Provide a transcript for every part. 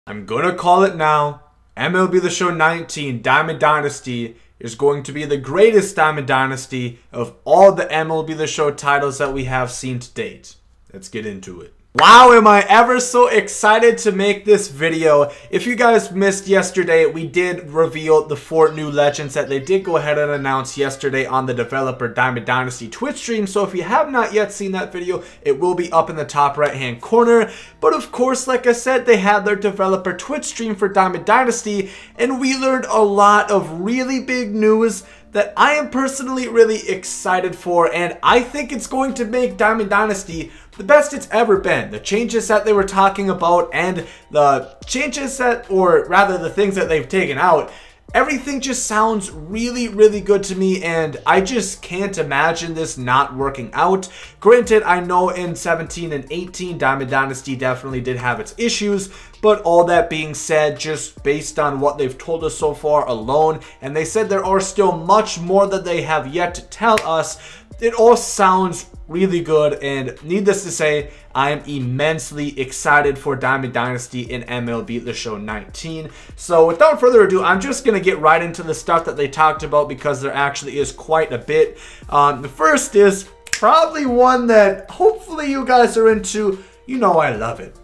I'm gonna call it now. MLB The Show 19 Diamond Dynasty is going to be the greatest Diamond Dynasty of all the MLB The Show titles that we have seen to date. Let's get into it. Wow, am I ever so excited to make this video. If you guys missed yesterday, we did reveal the 4 new legends that they did go ahead and announce yesterday on the developer Diamond Dynasty Twitch stream. So if you have not yet seen that video, it will be up in the top right hand corner. But of course, like I said, they had their developer Twitch stream for Diamond Dynasty, and we learned a lot of really big news that I am personally really excited for, and I think it's going to make Diamond Dynasty the best it's ever been. The changes that they were talking about and the changes that, or rather the things that they've taken out, everything just sounds really, really good to me, and I just can't imagine this not working out. Granted, I know in 17 and 18, Diamond Dynasty definitely did have its issues, but all that being said, just based on what they've told us so far alone, and they said there are still much more that they have yet to tell us, it all sounds really good, and needless to say, I am immensely excited for Diamond Dynasty in MLB The Show 19. So without further ado, I'm just going to get right into the stuff that they talked about because there actually is quite a bit. The first is probably one that hopefully you guys are into. You know I love it.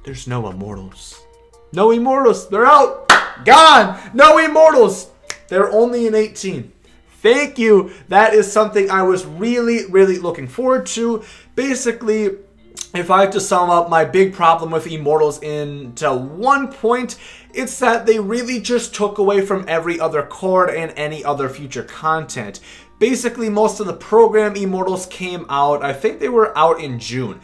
There's no immortals. No immortals. They're out. Gone. No immortals. They're only in 18. Thank you. That is something I was really, really looking forward to. Basically, if I had to sum up my big problem with Immortals into one point, it's that they really just took away from every other card and any other future content. Basically, most of the program Immortals came out, I think they were out in June.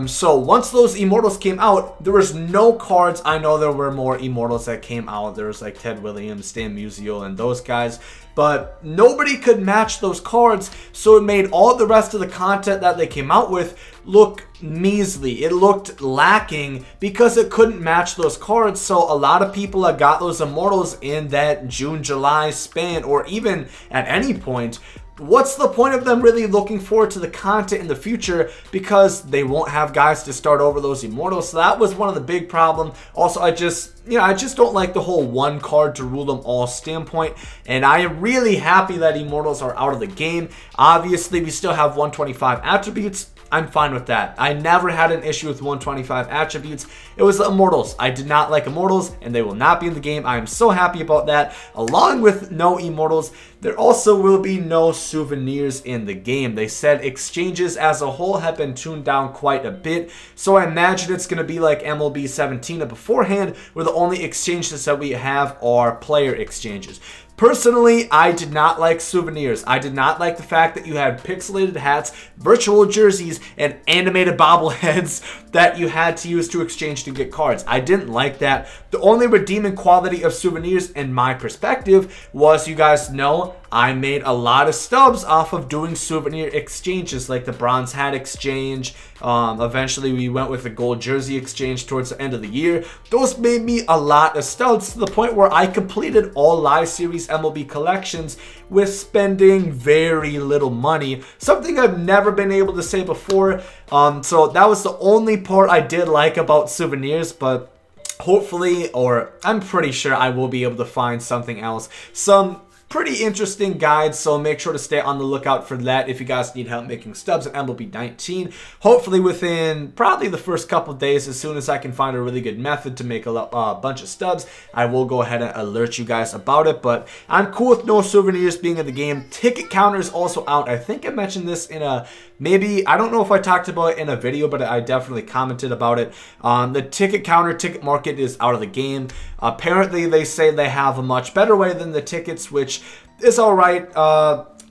So once those Immortals came out, there was no cards. I know there were more Immortals that came out. There was like Ted Williams, Stan Musial, and those guys. But nobody could match those cards, so it made all the rest of the content that they came out with look measly. It looked lacking because it couldn't match those cards. So a lot of people that got those Immortals in that June-July span, or even at any point, what's the point of them really looking forward to the content in the future because they won't have guys to start over those Immortals? So that was one of the big problems. Also, I just don't like the whole one card to rule them all standpoint, and I am really happy that Immortals are out of the game. Obviously, we still have 125 attributes. I'm fine with that. I never had an issue with 125 attributes. It was the Immortals. I did not like Immortals, and they will not be in the game. I am so happy about that. Along with no Immortals, there also will be no souvenirs in the game. They said exchanges as a whole have been tuned down quite a bit, so I imagine it's going to be like MLB 17 beforehand, where the only exchanges that we have are player exchanges. Personally, I did not like souvenirs. I did not like the fact that you had pixelated hats, virtual jerseys, and animated bobbleheads that you had to use to exchange to get cards. I didn't like that. The only redeeming quality of souvenirs, in my perspective, was, you guys know, I made a lot of stubs off of doing souvenir exchanges, like the bronze hat exchange. Eventually, we went with the gold jersey exchange towards the end of the year. Those made me a lot of stubs to the point where I completed all live series MLB collections with spending very little money. Something I've never been able to say before. So that was the only part I did like about souvenirs, but hopefully, or I'm pretty sure I will be able to find something else. Some pretty interesting guides, so make sure to stay on the lookout for that if you guys need help making stubs at MLB 19. Hopefully within probably the first couple of days, as soon as I can find a really good method to make a bunch of stubs, I will go ahead and alert you guys about it. But I'm cool with no souvenirs being in the game. Ticket counter is also out. I think I mentioned this in a, maybe, I don't know if I talked about it in a video, but I definitely commented about it. The ticket counter, ticket market is out of the game. Apparently, they say they have a much better way than the tickets, which is alright.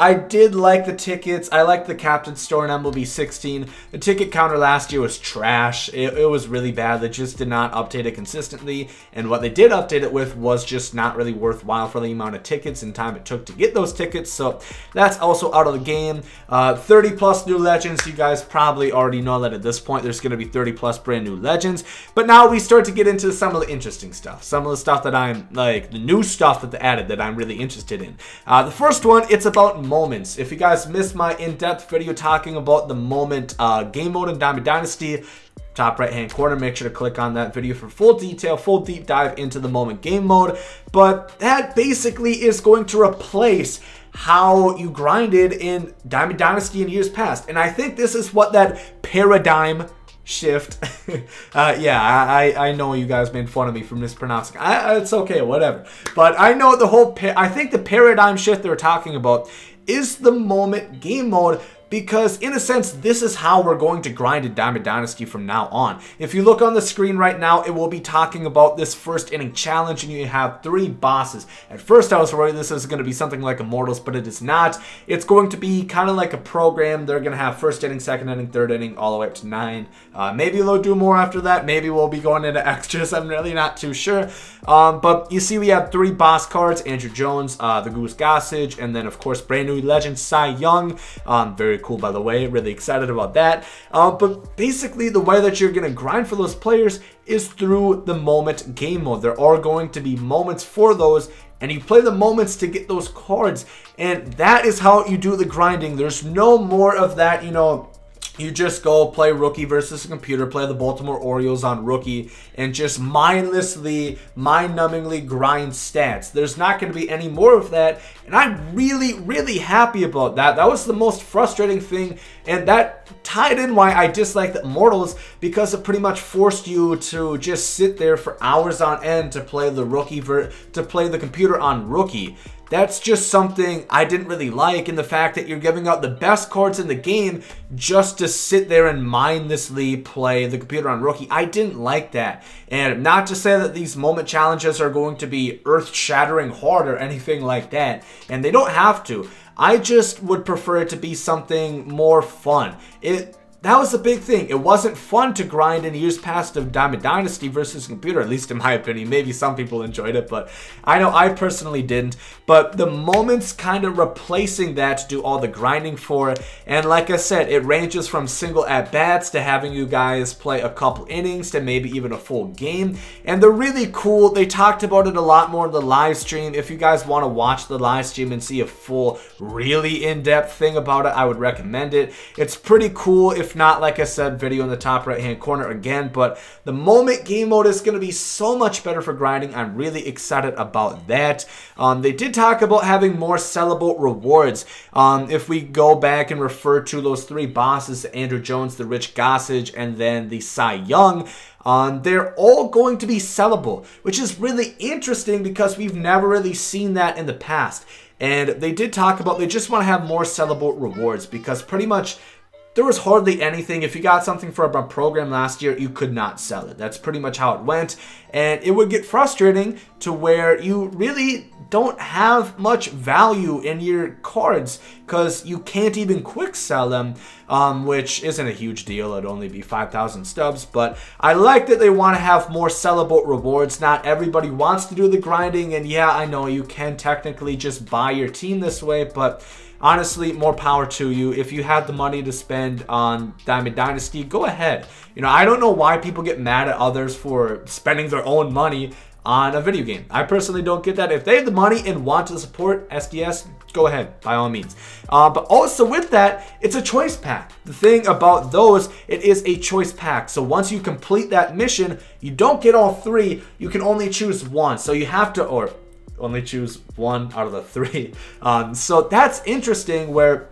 I did like the tickets. I liked the Captain's Store in MLB 16. The ticket counter last year was trash. It was really bad. They just did not update it consistently. And what they did update it with was just not really worthwhile for the amount of tickets and time it took to get those tickets. So that's also out of the game. 30 plus new legends. You guys probably already know that at this point there's going to be 30 plus brand new legends. But now we start to get into some of the interesting stuff. Some of the stuff that I'm like, the new stuff that they added that I'm really interested in. The first one, it's about moments. If you guys missed my in-depth video talking about the moment game mode in Diamond Dynasty, top right hand corner. Make sure to click on that video for full detail, full deep dive into the moment game mode. But that basically is going to replace how you grinded in Diamond Dynasty in years past. And I think this is what that paradigm shift yeah, I know you guys made fun of me for mispronouncing. It's okay, whatever. But I know the whole I think the paradigm shift they're talking about is the moment game mode, because in a sense, this is how we're going to grind in Diamond Dynasty from now on. If you look on the screen right now, it will be talking about this first inning challenge, and you have 3 bosses. At first, I was worried this was going to be something like Immortals, but it is not. It's going to be kind of like a program. They're going to have first inning, second inning, third inning, all the way up to 9. Maybe they'll do more after that. Maybe we'll be going into extras. I'm really not too sure. But you see we have 3 boss cards: Andrew Jones, the Goose Gossage, and then, of course, brand new legend Cy Young. Very cool, by the way. Really excited about that. But basically, the way that you're going to grind for those players is through the moment game mode. There are going to be moments for those, and you play the moments to get those cards. And that is how you do the grinding. There's no more of that, you know, you just go play rookie versus a computer, play the Baltimore Orioles on rookie, and just mindlessly, mind-numbingly grind stats. There's not going to be any more of that, and I'm really, really happy about that. That was the most frustrating thing, and that tied in why I dislike the Immortals, because it pretty much forced you to just sit there for hours on end to play the rookie, to play the computer on rookie. That's just something I didn't really like, and the fact that you're giving out the best cards in the game just to sit there and mindlessly play the computer on rookie. I didn't like that. And not to say that these moment challenges are going to be earth-shattering hard or anything like that, and they don't have to. I just would prefer it to be something more fun. That was the big thing. It wasn't fun to grind in years past of Diamond Dynasty versus computer, at least in my opinion. Maybe some people enjoyed it, but I know I personally didn't. But the moments kind of replacing that to do all the grinding for. And like I said, it ranges from single at-bats to having you guys play a couple innings to maybe even a full game. And they're really cool. They talked about it a lot more in the live stream. If you guys want to watch the live stream and see a full, really in-depth thing about it, I would recommend it. It's pretty cool. If not, like I said, video in the top right hand corner again. But the moment game mode is going to be so much better for grinding. I'm really excited about that. They did talk about having more sellable rewards. If we go back and refer to those 3 bosses, Andrew Jones, the Rich Gossage, and then the Cy Young, they're all going to be sellable, which is really interesting because we've never really seen that in the past. And they did talk about they just want to have more sellable rewards, because pretty much there was hardly anything. If you got something for a program last year, you could not sell it. That's pretty much how it went. And it would get frustrating to where you really don't have much value in your cards because you can't even quick sell them, which isn't a huge deal. It'd only be 5,000 stubs. But I like that they want to have more sellable rewards. Not everybody wants to do the grinding. And yeah, I know you can technically just buy your team this way, but honestly, more power to you. If you have the money to spend on Diamond Dynasty, go ahead. You know, I don't know why people get mad at others for spending their own money on a video game. I personally don't get that. If they have the money and want to support SDS, go ahead, by all means. But also with that, it's a choice pack. The thing about those, it is a choice pack. So once you complete that mission, you don't get all 3. You can only choose 1. So you have to, or only choose 1 out of the 3. So that's interesting where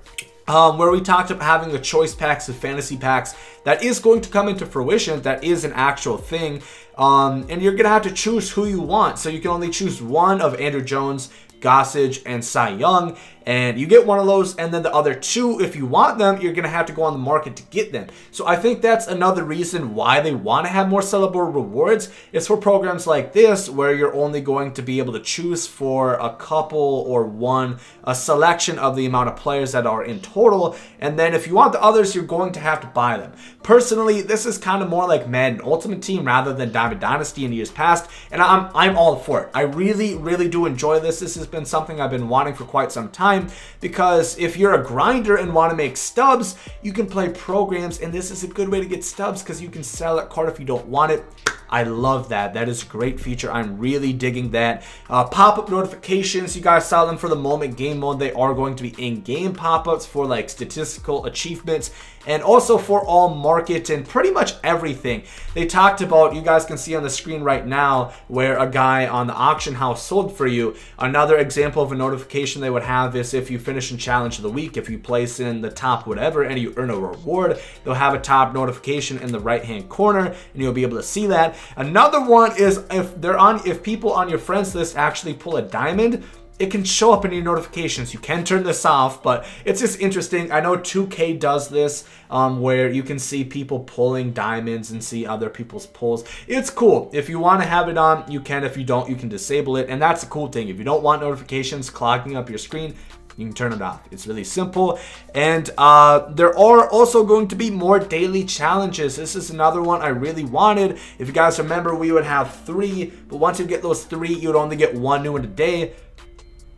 we talked about having the choice packs, the fantasy packs. That is going to come into fruition. That is an actual thing. And you're going to have to choose who you want. So you can only choose 1 of Andrew Jones, Gossage, and Cy Young, and you get 1 of those, and then the other 2, if you want them, you're gonna have to go on the market to get them. So I think that's another reason why they want to have more sellable rewards. It's for programs like this where you're only going to be able to choose for a couple or 1, a selection of the amount of players that are in total, and then if you want the others, you're going to have to buy them. Personally, this is kind of more like Madden Ultimate Team rather than Diamond Dynasty in years past, and I'm all for it. I really, really do enjoy this. This has been something I've been wanting for quite some time, because if you're a grinder and want to make stubs, you can play programs, and this is a good way to get stubs because you can sell that card if you don't want it. I love that. That is a great feature. I'm really digging that. Pop-up notifications, you guys saw them for the moment game mode. They are going to be in-game pop-ups for like statistical achievements and also for all market and pretty much everything. They talked about, you guys can see on the screen right now where a guy on the auction house sold for you. Another example of a notification they would have is if you finish in challenge of the week, if you place in the top whatever and you earn a reward, they'll have a top notification in the right hand corner and you'll be able to see that. Another one is if people on your friends list actually pull a diamond, it can show up in your notifications. You can turn this off, but it's just interesting. I know 2K does this where you can see people pulling diamonds and see other people's pulls. It's cool. If you want to have it on, you can. If you don't, you can disable it. And that's the cool thing. If you don't want notifications clogging up your screen, you can turn it off. It's really simple. And there are also going to be more daily challenges. This is another one I really wanted. If you guys remember, we would have 3, but once you get those 3, you would only get 1 new in a day.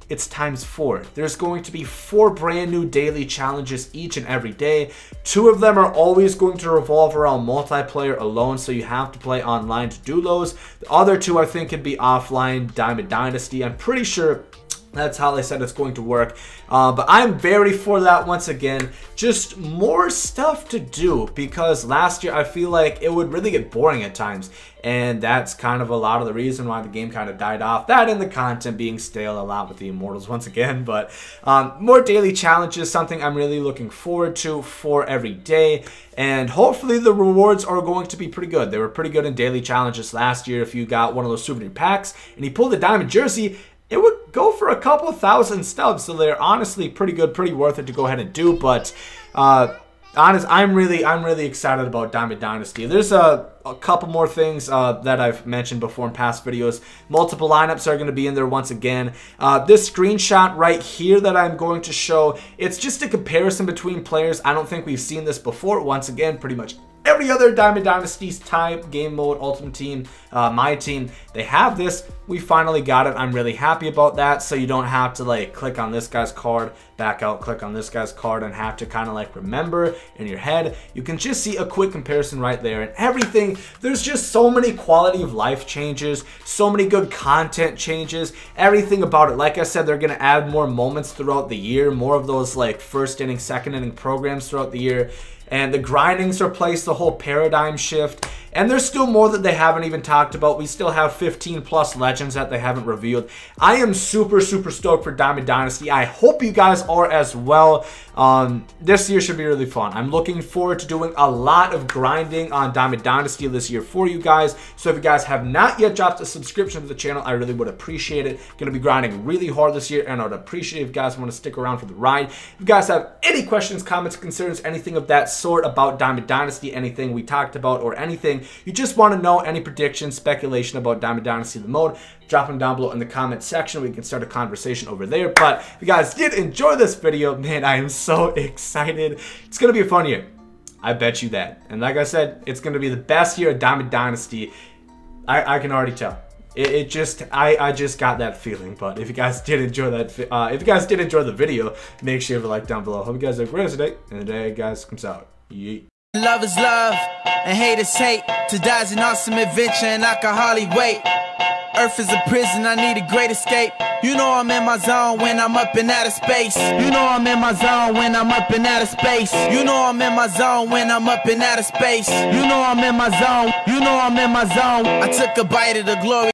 It's times 4. There's going to be 4 brand new daily challenges each and every day. 2 of them are always going to revolve around multiplayer alone, so you have to play online to do those. The other 2 I think could be offline, Diamond Dynasty. I'm pretty sure that's how they said it's going to work. But I'm very for that once again. Just more stuff to do, because last year I feel like it would really get boring at times. And that's kind of a lot of the reason why the game kind of died off. That and the content being stale a lot with the Immortals once again. But more daily challenges, something I'm really looking forward to for every day. And hopefully the rewards are going to be pretty good. They were pretty good in daily challenges last year. If you got one of those souvenir packs and you pulled a diamond jersey, it would go for a couple thousand stubs, so they're honestly pretty good, pretty worth it to go ahead and do. But I'm really excited about Diamond Dynasty. There's a couple more things that I've mentioned before in past videos. Multiple lineups are going to be in there once again. This screenshot right here that I'm going to show, it's just a comparison between players. I don't think we've seen this before. Once again, pretty much every other Diamond Dynasty's type, game mode, ultimate team, my team, they have this. We finally got it. I'm really happy about that. So you don't have to like click on this guy's card, back out, click on this guy's card, and have to kind of like remember in your head. You can just see a quick comparison right there, and everything. There's just so many quality of life changes, so many good content changes, everything about it. Like I said, they're going to add more moments throughout the year, more of those like first inning, second inning programs throughout the year. And the grindings replace the whole paradigm shift. And there's still more that they haven't even talked about. We still have 15 plus legends that they haven't revealed. I am super stoked for Diamond Dynasty. I hope you guys are as well. This year should be really fun. I'm looking forward to doing a lot of grinding on Diamond Dynasty this year for you guys. So if you guys have not yet dropped a subscription to the channel, I really would appreciate it. Going to be grinding really hard this year, and I would appreciate if you guys want to stick around for the ride. If you guys have any questions, comments, concerns, anything of that sort about Diamond Dynasty, anything we talked about, or anything you just want to know, any predictions, speculation about Diamond Dynasty the mode, drop them down below in the comment section. We can start a conversation over there. But if you guys did enjoy this video, man, I am so excited. It's going to be a fun year. I bet you that. And like I said, it's going to be the best year of Diamond Dynasty. I can already tell. I just got that feeling. But if you guys did enjoy that, if you guys did enjoy the video, make sure you have a like down below. Hope you guys have a great day. And the day, guys, comes out. Yeet. Love is love, and hate is hate. To die is an awesome adventure, and I can hardly wait. Earth is a prison, I need a great escape. You know I'm in my zone when I'm up in outer space. You know I'm in my zone when I'm up in outer space. You know I'm in my zone when I'm up in outer space. You know I'm in my zone. You know I'm in my zone. I took a bite of the glory.